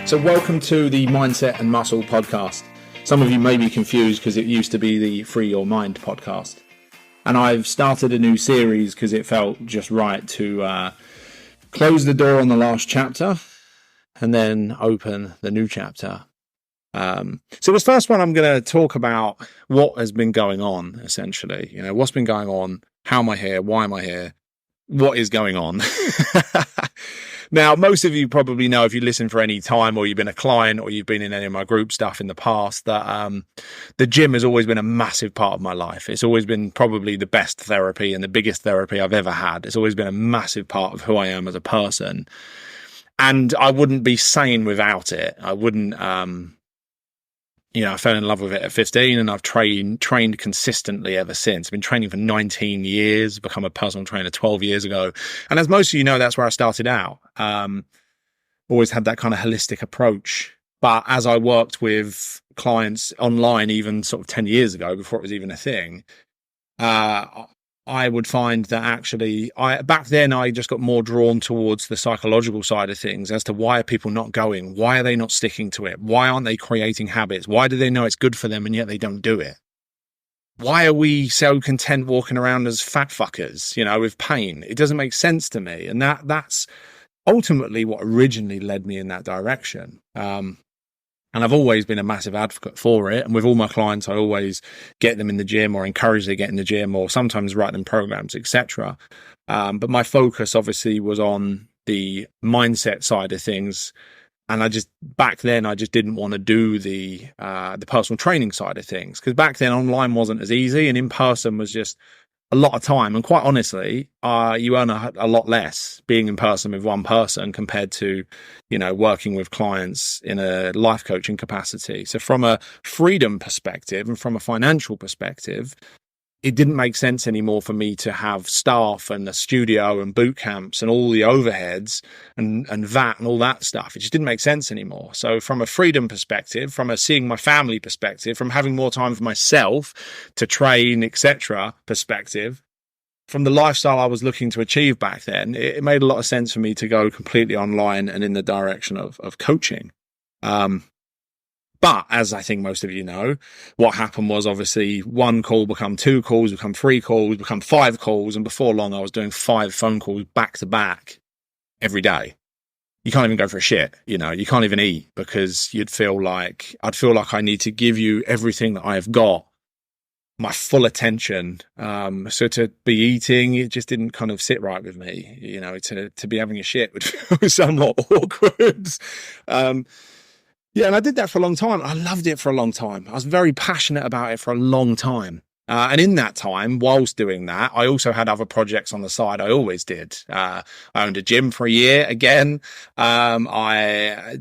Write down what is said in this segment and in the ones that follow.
So welcome to the Mindset and Muscle podcast. Some of you may be confused because it used to be the Free Your Mind podcast. And I've started a new series because it felt just right to close the door on the last chapter and then open the new chapter. So this first one, I'm going to talk about what has been going on, essentially. You know, what's been going on? How am I here? Why am I here? What is going on? Now, most of you probably know, if you listen for any time or you've been a client or you've been in any of my group stuff in the past, that the gym has always been a massive part of my life. It's always been probably the best therapy and the biggest therapy I've ever had. It's always been a massive part of who I am as a person. And I wouldn't be sane without it. I wouldn't, I fell in love with it at 15 and I've trained consistently ever since. I've been training for 19 years, become a personal trainer 12 years ago. And as most of you know, that's where I started out. Always had that kind of holistic approach. But as I worked with clients online, even sort of 10 years ago, before it was even a thing, I would find that actually back then I just got more drawn towards the psychological side of things as to why are people not going? Why are they not sticking to it? Why aren't they creating habits? Why do they know it's good for them and yet they don't do it? Why are we so content walking around as fat fuckers, with pain? It doesn't make sense to me. And that's ultimately what originally led me in that direction. And I've always been a massive advocate for it. And with all my clients, I always get them in the gym or encourage them to get in the gym or sometimes write them programs, etc. But my focus obviously was on the mindset side of things. And back then, I just didn't want to do the personal training side of things, because back then online wasn't as easy and in person was just a lot of time. And quite honestly, you earn a lot less being in person with one person compared to, working with clients in a life coaching capacity. So from a freedom perspective and from a financial perspective, it didn't make sense anymore for me to have staff and a studio and boot camps and all the overheads and VAT and all that stuff. It just didn't make sense anymore. So from a freedom perspective, from a seeing my family perspective, from having more time for myself to train, etc. perspective, from the lifestyle I was looking to achieve back then, it made a lot of sense for me to go completely online and in the direction of coaching. But as I think most of you know, what happened was obviously one call become 2 calls, become 3 calls, become 5 calls. And before long, I was doing 5 phone calls back to back every day. You can't even go for a shit. You can't even eat because I'd feel like I need to give you everything that I have got, my full attention. So to be eating, it just didn't kind of sit right with me. To be having a shit would feel somewhat awkward. Yeah, and I did that for a long time. I loved it for a long time. I was very passionate about it for a long time. And in that time, whilst doing that, I also had other projects on the side. I always did. I owned a gym for a year again. I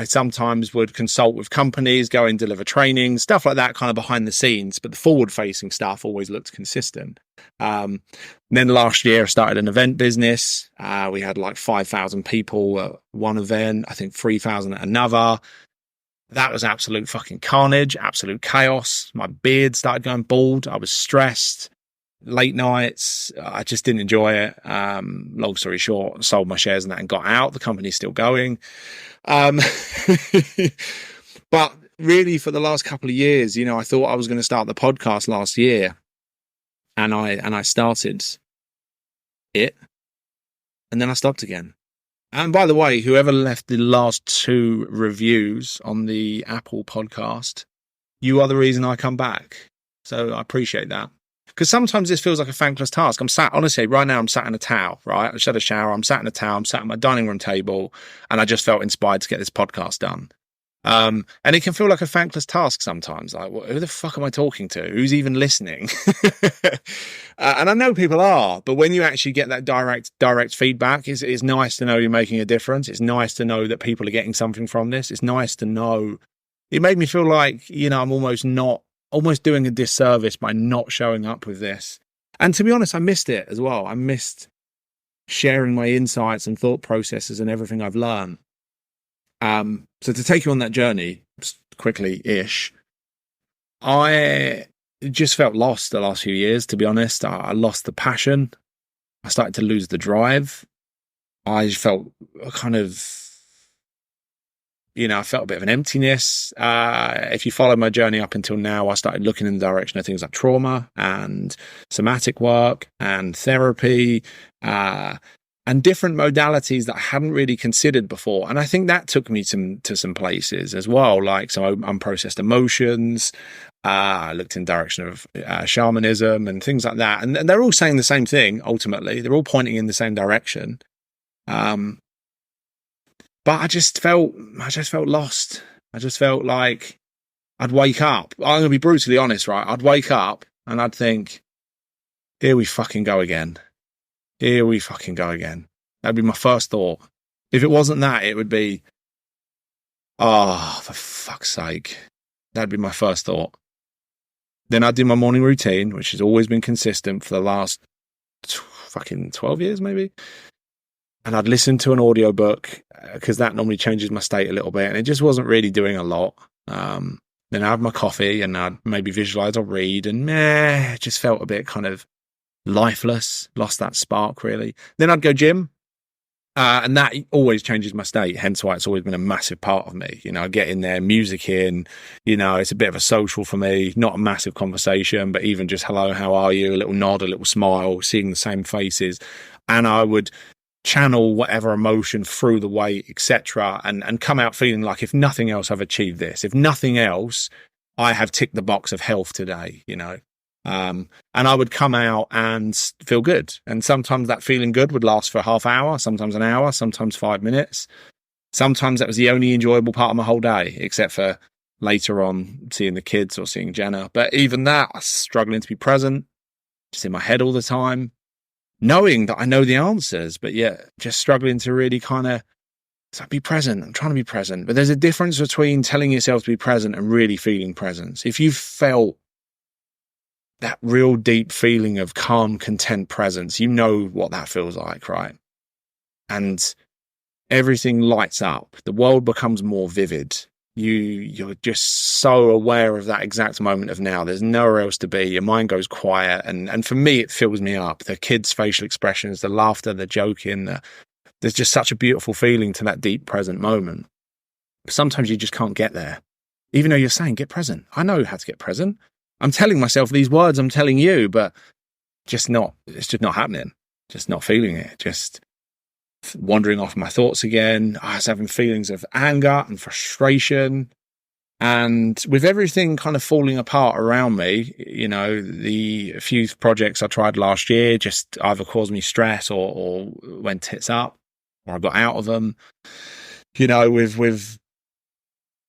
sometimes would consult with companies, go and deliver training, stuff like that, kind of behind the scenes. But the forward-facing stuff always looked consistent. Then last year, I started an event business. We had like 5,000 people at one event, I think 3,000 at another. That was absolute fucking carnage, absolute chaos. My beard started going bald. I was stressed. Late nights. I just didn't enjoy it. Long story short, sold my shares in that and got out. The company's still going. But really for the last couple of years, I thought I was going to start the podcast last year. And I started it. And then I stopped again. And by the way, whoever left the last 2 reviews on the Apple podcast, you are the reason I come back. So I appreciate that. Because sometimes this feels like a thankless task. Honestly, right now I'm sat in a towel, right? I just had a shower. I'm sat in a towel. I'm sat at my dining room table and I just felt inspired to get this podcast done. And it can feel like a thankless task sometimes. Like, who the fuck am I talking to? Who's even listening? And I know people are, but when you actually get that direct feedback, it's nice to know you're making a difference. It's nice to know that people are getting something from this. It's nice to know. It made me feel like, I'm almost doing a disservice by not showing up with this. And to be honest, I missed it as well. I missed sharing my insights and thought processes and everything I've learned. So to take you on that journey quickly-ish, I just felt lost the last few years, to be honest. I lost the passion. I started to lose the drive. I felt kind of I felt a bit of an emptiness. If you follow my journey up until now, I started looking in the direction of things like trauma and somatic work and therapy, and different modalities that I hadn't really considered before. And I think that took me to some places as well, like some unprocessed emotions. I looked in the direction of shamanism and things like that. And they're all saying the same thing, ultimately. They're all pointing in the same direction. But I just felt lost. I just felt like I'd wake up. I'm going to be brutally honest, right? I'd wake up and I'd think, here we fucking go again. Here we fucking go again. That'd be my first thought. If it wasn't that, it would be, oh, for fuck's sake. That'd be my first thought. Then I'd do my morning routine, which has always been consistent for the last fucking 12 years, maybe. And I'd listen to an audiobook because that normally changes my state a little bit. And it just wasn't really doing a lot. Then I'd have my coffee and I'd maybe visualize or read, and it just felt a bit kind of lifeless, lost that spark really. Then I'd go gym. And that always changes my state, hence why it's always been a massive part of me. I get in there, music in, it's a bit of a social for me, not a massive conversation, but even just hello, how are you? A little nod, a little smile, seeing the same faces. And I would channel whatever emotion through the weight, etc., and come out feeling like, if nothing else, I've achieved this. If nothing else, I have ticked the box of health today, and I would come out and feel good. And sometimes that feeling good would last for a half hour, sometimes an hour, sometimes 5 minutes. Sometimes that was the only enjoyable part of my whole day, except for later on seeing the kids or seeing Jenna. But even that, I was struggling to be present, just in my head all the time, knowing that I know the answers, but yet just struggling to really kind of be present. I'm trying to be present. But there's a difference between telling yourself to be present and really feeling presence. If you've felt that real deep feeling of calm, content presence, you know what that feels like, right? And everything lights up. The world becomes more vivid. You're just so aware of that exact moment of now. There's nowhere else to be. Your mind goes quiet. And for me, it fills me up. The kids' facial expressions, the laughter, the joking, there's just such a beautiful feeling to that deep present moment. Sometimes you just can't get there. Even though you're saying, get present. I know how to get present. I'm telling myself these words I'm telling you, but it's just not happening. Just not feeling it. Just wandering off my thoughts again. I was having feelings of anger and frustration. And with everything kind of falling apart around me, the few projects I tried last year just either caused me stress or went tits up, or I got out of them. With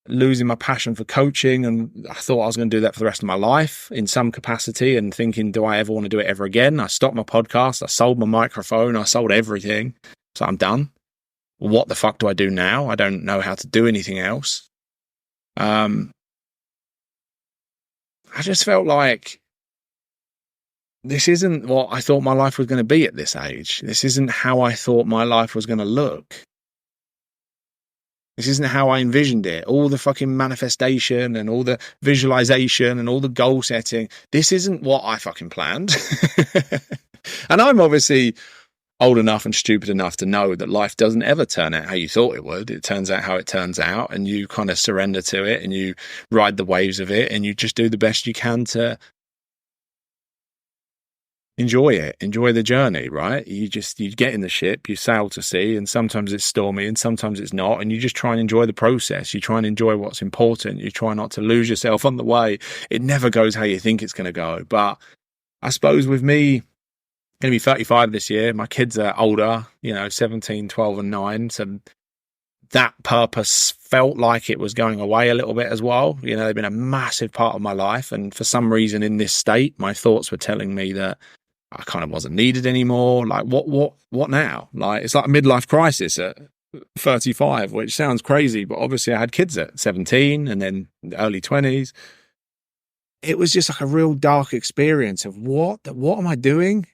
losing my passion for coaching, and I thought I was going to do that for the rest of my life in some capacity, and thinking, do I ever want to do it ever again? I stopped my podcast. I sold my microphone. I sold everything. So I'm done. What the fuck do I do now? I don't know how to do anything else. I just felt like this isn't what I thought my life was going to be at this age. This isn't how I thought my life was going to look. This isn't how I envisioned it. All the fucking manifestation and all the visualization and all the goal setting. This isn't what I fucking planned. And I'm obviously old enough and stupid enough to know that life doesn't ever turn out how you thought it would. It turns out how it turns out, and you kind of surrender to it and you ride the waves of it, and you just do the best you can to enjoy it, enjoy the journey, right? You get in the ship, you sail to sea, and sometimes it's stormy and sometimes it's not, and you just try and enjoy the process. You try and enjoy what's important. You try not to lose yourself on the way. It never goes how you think it's going to go. But I suppose with me going to be 35 this year, my kids are older, 17, 12 and 9, so that purpose felt like it was going away a little bit as well. They've been a massive part of my life, and for some reason in this state, my thoughts were telling me that I kind of wasn't needed anymore. Like, what now? Like, it's like a midlife crisis at 35, which sounds crazy, but obviously I had kids at 17 and then the early 20s. It was just like a real dark experience of what am I doing?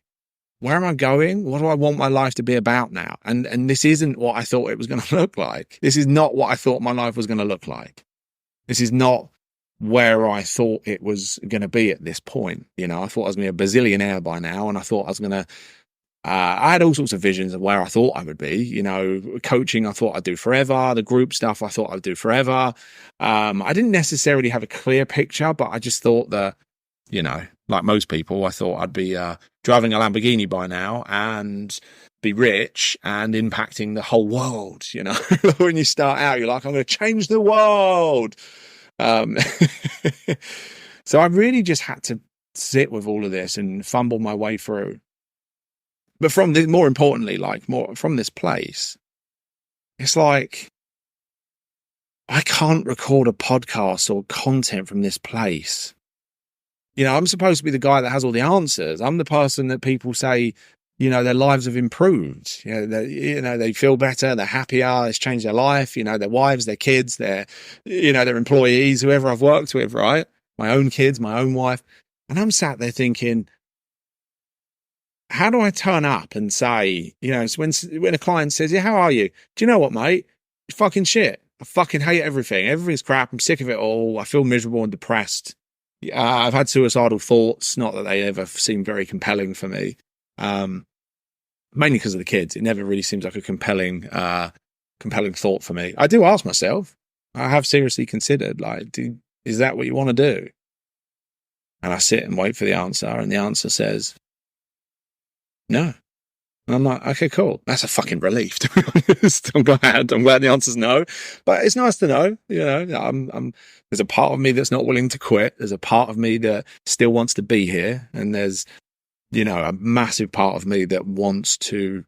Where am I going? What do I want my life to be about now? And this isn't what I thought it was going to look like. This is not what I thought my life was going to look like. This is not where I thought it was going to be at this point. I thought I was going to be a bazillionaire by now, and I thought I was going to I had all sorts of visions of where I thought I would be. You know, coaching, I thought I'd do forever. The group stuff, I thought I'd do forever. I didn't necessarily have a clear picture, but I just thought that, you know, like most people, I thought I'd be driving a Lamborghini by now and be rich and impacting the whole world. You know, when you start out, you're like, I'm going to change the world. So I really just had to sit with all of this and fumble my way through. But from the, more importantly, like more from this place, it's like I can't record a podcast or content from this place. You know, I'm supposed to be the guy that has all the answers. I'm the person that people say, you know, their lives have improved. You know, they feel better, they're happier, it's changed their life. You know, their wives, their kids, their employees, whoever I've worked with, right? My own kids, my own wife, and I'm sat there thinking, how do I turn up and say, you know, it's when a client says, yeah, how are you? Do you know what, mate? It's fucking shit. I fucking hate everything. Everything's crap. I'm sick of it all. I feel miserable and depressed. I've had suicidal thoughts. Not that they ever seem very compelling for me. Mainly because of the kids. It never really seems like a compelling thought for me. I do ask myself, I have seriously considered, like, is that what you want to do? And I sit and wait for the answer. And the answer says, no. And I'm like, okay, cool. That's a fucking relief, to be honest. I'm glad the answer's no. But it's nice to know, you know, there's a part of me that's not willing to quit. There's a part of me that still wants to be here. And there's, you know, a massive part of me that wants to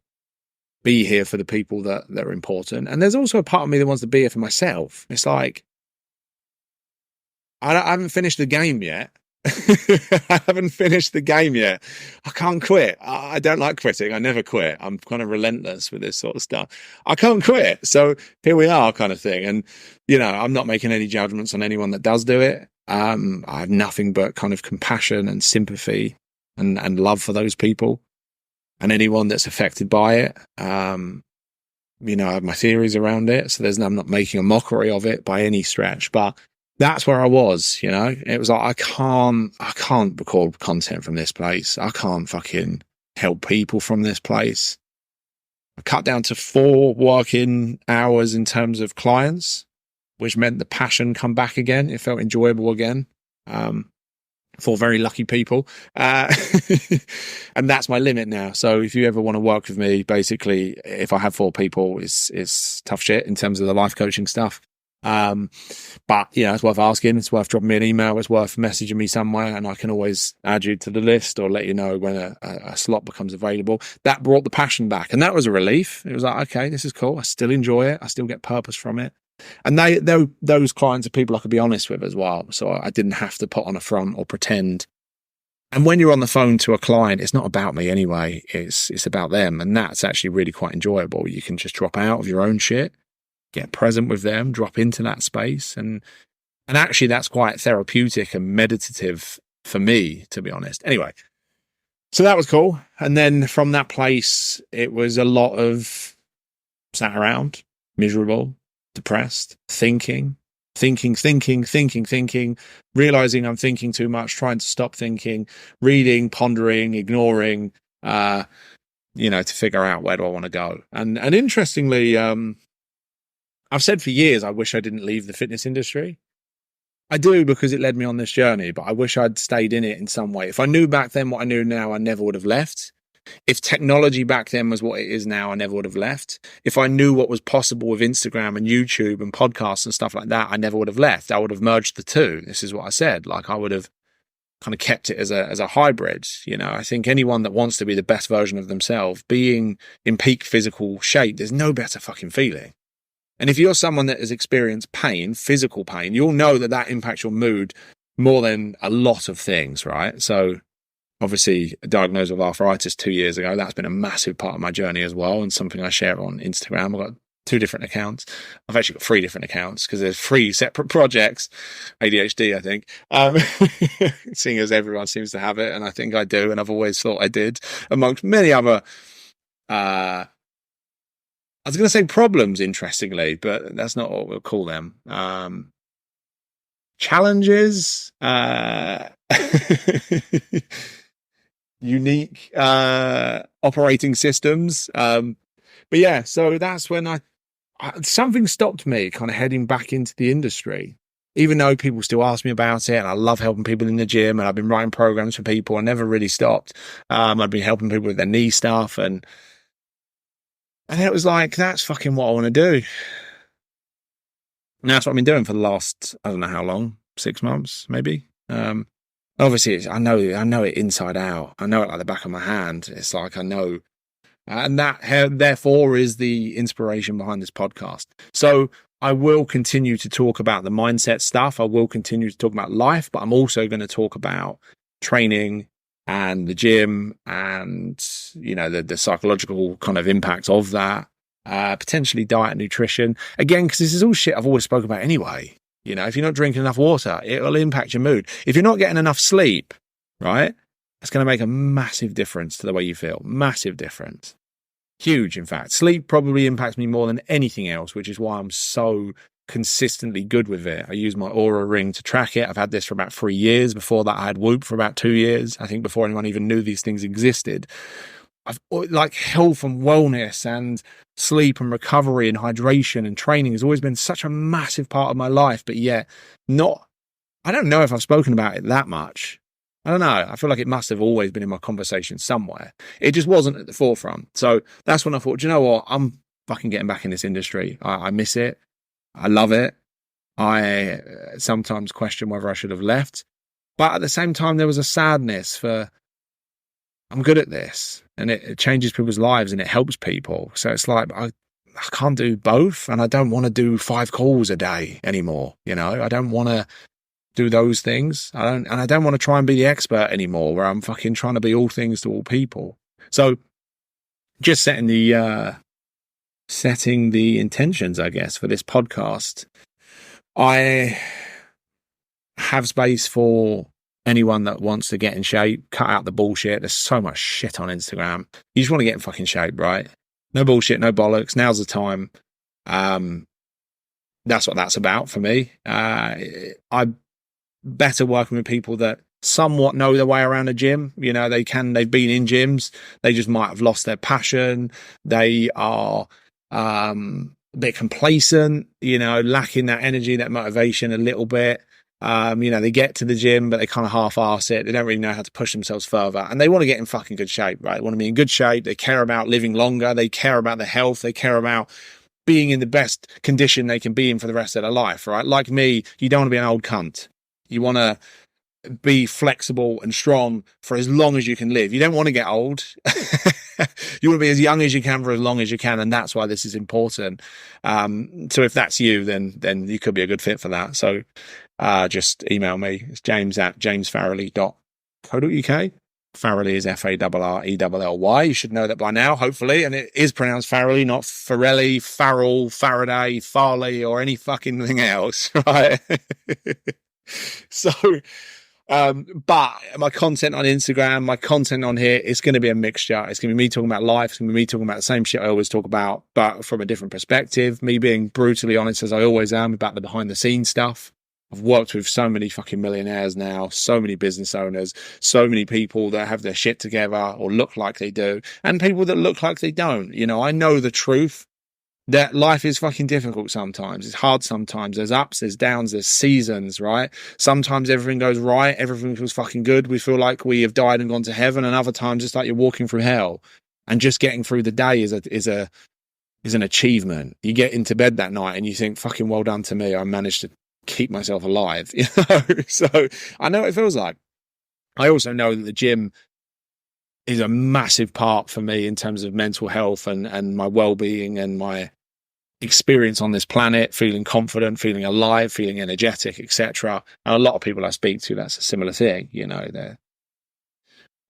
be here for the people that are important. And there's also a part of me that wants to be here for myself. It's like, I haven't finished the game yet. I haven't finished the game yet. I can't quit. I don't like quitting. I never quit. I'm kind of relentless with this sort of stuff. I can't quit. So here we are, kind of thing. And, you know, I'm not making any judgments on anyone that does do it. I have nothing but kind of compassion and sympathy and love for those people and anyone that's affected by it. You know, I have my theories around it. So I'm not making a mockery of it by any stretch, but that's where I was, you know. It was like, I can't record content from this place. I can't fucking help people from this place. I cut down to 4 working hours in terms of clients, which meant the passion come back again. It felt enjoyable again. For very lucky people. And that's my limit now. So if you ever want to work with me, basically, if I have 4 people, it's tough shit in terms of the life coaching stuff. But you know, it's worth asking, it's worth dropping me an email, it's worth messaging me somewhere, and I can always add you to the list or let you know when a slot becomes available. That brought the passion back, and that was a relief. It was like, okay, this is cool. I still enjoy it. I still get purpose from it. And those clients are people I could be honest with as well. So I didn't have to put on a front or pretend. And when you're on the phone to a client, it's not about me anyway. It's about them, and that's actually really quite enjoyable. You can just drop out of your own shit, get present with them, drop into that space. And actually that's quite therapeutic and meditative for me, to be honest. Anyway, so that was cool. And then from that place, it was a lot of sat around, miserable, depressed, thinking, realizing I'm thinking too much, trying to stop thinking, reading, pondering, ignoring, you know, to figure out where do I want to go. And interestingly, I've said for years, I wish I didn't leave the fitness industry. I do, because it led me on this journey, but I wish I'd stayed in it in some way. If I knew back then what I knew now, I never would have left. If technology back then was what it is now, I never would have left. If I knew what was possible with Instagram and YouTube and podcasts and stuff like that, I never would have left. I would have merged the two. This is what I said. Like, I would have kind of kept it as a hybrid. You know, I think anyone that wants to be the best version of themselves, being in peak physical shape, there's no better fucking feeling. And if you're someone that has experienced pain, physical pain, you'll know that impacts your mood more than a lot of things, right? So obviously diagnosed with arthritis 2 years ago. That's been a massive part of my journey as well, and something I share on Instagram. I've got 2 different accounts. I've actually got 3 different accounts because there's 3 separate projects. ADHD, I think. Seeing as everyone seems to have it, and I think I do, and I've always thought I did, amongst many other I was going to say problems, interestingly, but that's not what we'll call them. Challenges. unique operating systems. But yeah, so that's when something stopped me kind of heading back into the industry, even though people still ask me about it. And I love helping people in the gym, and I've been writing programs for people. I never really stopped. I've been helping people with their knee stuff. And it was like, that's fucking what I want to do. And that's what I've been doing for the last, I don't know how long, 6 months, maybe. Obviously, I know it inside out. I know it like the back of my hand. It's like, I know. And that, therefore, is the inspiration behind this podcast. So I will continue to talk about the mindset stuff. I will continue to talk about life, but I'm also going to talk about training and the gym and, you know, the psychological kind of impacts of that. Potentially diet and nutrition. Again, because this is all shit I've always spoken about anyway. You know, if you're not drinking enough water, it will impact your mood. If you're not getting enough sleep, right, it's going to make a massive difference to the way you feel. Massive difference. Huge, in fact. Sleep probably impacts me more than anything else, which is why I'm so consistently good with it. I use my Aura ring to track it. I've had this for about 3 years. Before that, I had Whoop for about 2 years. I think before anyone even knew these things existed. I've like health and wellness and sleep and recovery and hydration and training has always been such a massive part of my life, but yet I don't know if I've spoken about it that much. I don't know. I feel like it must have always been in my conversation somewhere. It just wasn't at the forefront. So that's when I thought, do you know what? I'm fucking getting back in this industry. I miss it. I love it. I sometimes question whether I should have left. But at the same time, there was a sadness for, I'm good at this, and it changes people's lives and it helps people. So it's like, I can't do both, and I don't want to do 5 calls a day anymore. You know, I don't want to do those things. I don't want to try and be the expert anymore, where I'm fucking trying to be all things to all people. So just setting the intentions, I guess, for this podcast. I have space for anyone that wants to get in shape, cut out the bullshit. There's so much shit on Instagram. You just want to get in fucking shape, right? No bullshit, no bollocks. Now's the time. That's what that's about for me. I'm better working with people that somewhat know their way around a gym. You know, they've been in gyms. They just might have lost their passion. They are a bit complacent, you know, lacking that energy, that motivation a little bit. You know, they get to the gym, but they kind of half-arse it. They don't really know how to push themselves further. And they want to get in fucking good shape, right? They want to be in good shape. They care about living longer. They care about their health. They care about being in the best condition they can be in for the rest of their life, right? Like me, you don't want to be an old cunt. You want to be flexible and strong for as long as you can live. You don't want to get old. You want to be as young as you can for as long as you can. And that's why this is important. So if that's you, then you could be a good fit for that. So just email me. It's james@jamesfarrelly.co.uk. Farrelly is Farrelly. You should know that by now, hopefully. And it is pronounced Farrelly, not Farrelly, Farrell, Faraday, Farley, or any fucking thing else, right? So, but my content on Instagram, my content on here, it's going to be a mixture. It's going to be me talking about life. It's going to be me talking about the same shit I always talk about, but from a different perspective. Me being brutally honest, as I always am, about the behind the scenes stuff. I've worked with so many fucking millionaires now, so many business owners, so many people that have their shit together or look like they do, and people that look like they don't. You know, I know the truth that life is fucking difficult sometimes. It's hard sometimes. There's ups, there's downs, there's seasons, right? Sometimes everything goes right, everything feels fucking good. We feel like we have died and gone to heaven, and other times it's like you're walking through hell. And just getting through the day is an achievement. You get into bed that night and you think, fucking well done to me. I managed to keep myself alive, you know? So I know what it feels like. I also know that the gym is a massive part for me in terms of mental health and my well-being and my experience on this planet, feeling confident, feeling alive, feeling energetic, etc. And a lot of people I speak to, that's a similar thing, you know.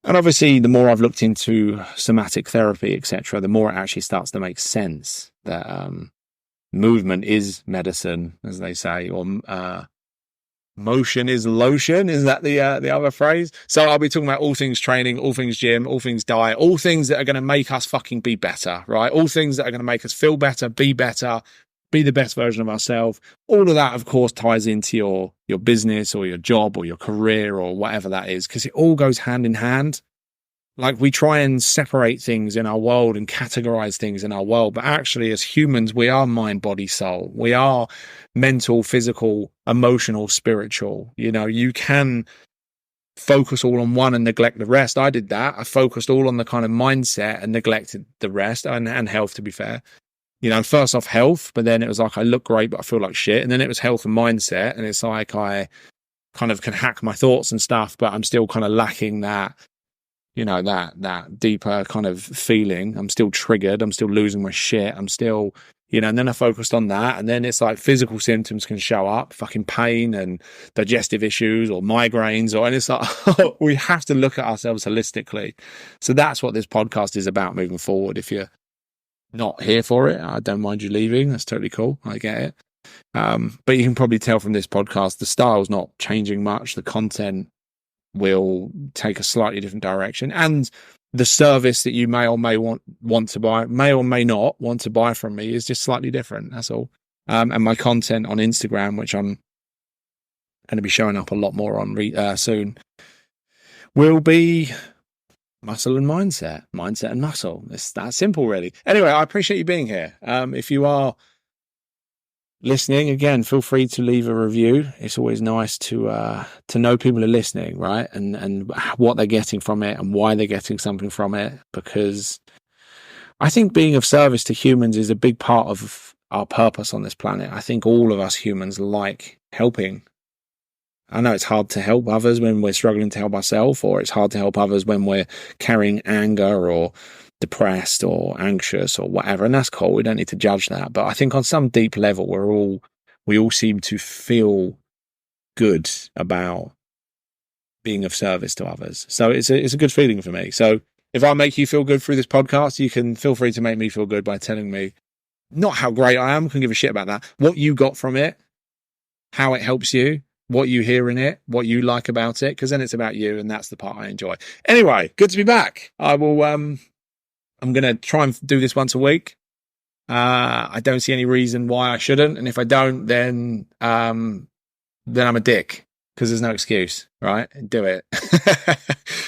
And obviously, the more I've looked into somatic therapy, etc., the more it actually starts to make sense that movement is medicine, as they say, or motion is lotion. Is that the other phrase? So I'll be talking about all things training, all things gym, all things diet, all things that are going to make us fucking be better, right? All things that are going to make us feel better, be the best version of ourselves. All of that, of course, ties into your business or your job or your career or whatever that is, because it all goes hand in hand. like we try and separate things in our world and categorize things in our world, but actually as humans, we are mind, body, soul. We are mental, physical, emotional, spiritual. You know, you can focus all on one and neglect the rest. I did that. I focused all on the kind of mindset and neglected the rest, and health, to be fair. You know, first off health, but then it was like I look great, but I feel like shit. And then it was health and mindset. And it's like I kind of can hack my thoughts and stuff, but I'm still kind of lacking that, you know, that deeper kind of feeling. I'm still triggered. I'm still losing my shit. I'm still, you know, and then I focused on that. And then it's like physical symptoms can show up, fucking pain and digestive issues or migraines, and it's like, we have to look at ourselves holistically. So that's what this podcast is about moving forward. If you're not here for it, I don't mind you leaving. That's totally cool. I get it. But you can probably tell from this podcast, the style's not changing much. The content will take a slightly different direction, and the service that you may or may want to buy, may or may not want to buy from me, is just slightly different. That's all. And my content on Instagram, which I'm going to be showing up a lot more on soon, will be muscle and mindset and muscle. It's that simple, really. Anyway, I appreciate you being here. If you are listening, again, feel free to leave a review. It's always nice to know people are listening, right? And what they're getting from it and why they're getting something from it, because I think being of service to humans is a big part of our purpose on this planet. I think all of us humans like helping. I know it's hard to help others when we're struggling to help ourselves, or it's hard to help others when we're carrying anger or depressed or anxious or whatever, and that's cool. We don't need to judge that. But I think on some deep level, we all seem to feel good about being of service to others. So it's a good feeling for me. So if I make you feel good through this podcast, you can feel free to make me feel good by telling me not how great I am, couldn't give a shit about that, what you got from it, how it helps you, what you hear in it, what you like about it, because then it's about you, and that's the part I enjoy. Anyway, good to be back. I'm going to try and do this once a week. I don't see any reason why I shouldn't. And if I don't, then I'm a dick, because there's no excuse, right? Do it.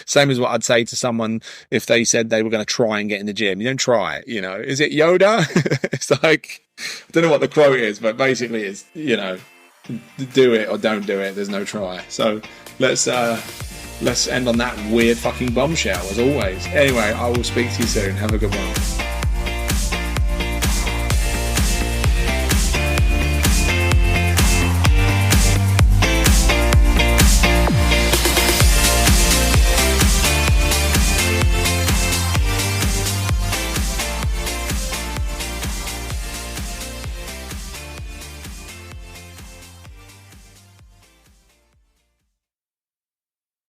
Same as what I'd say to someone if they said they were going to try and get in the gym. You don't try it, you know. Is it Yoda? It's like, I don't know what the quote is, but basically it's, you know, do it or don't do it. There's no try. So let's end on that weird fucking bombshell, as always. Anyway, I will speak to you soon. Have a good one.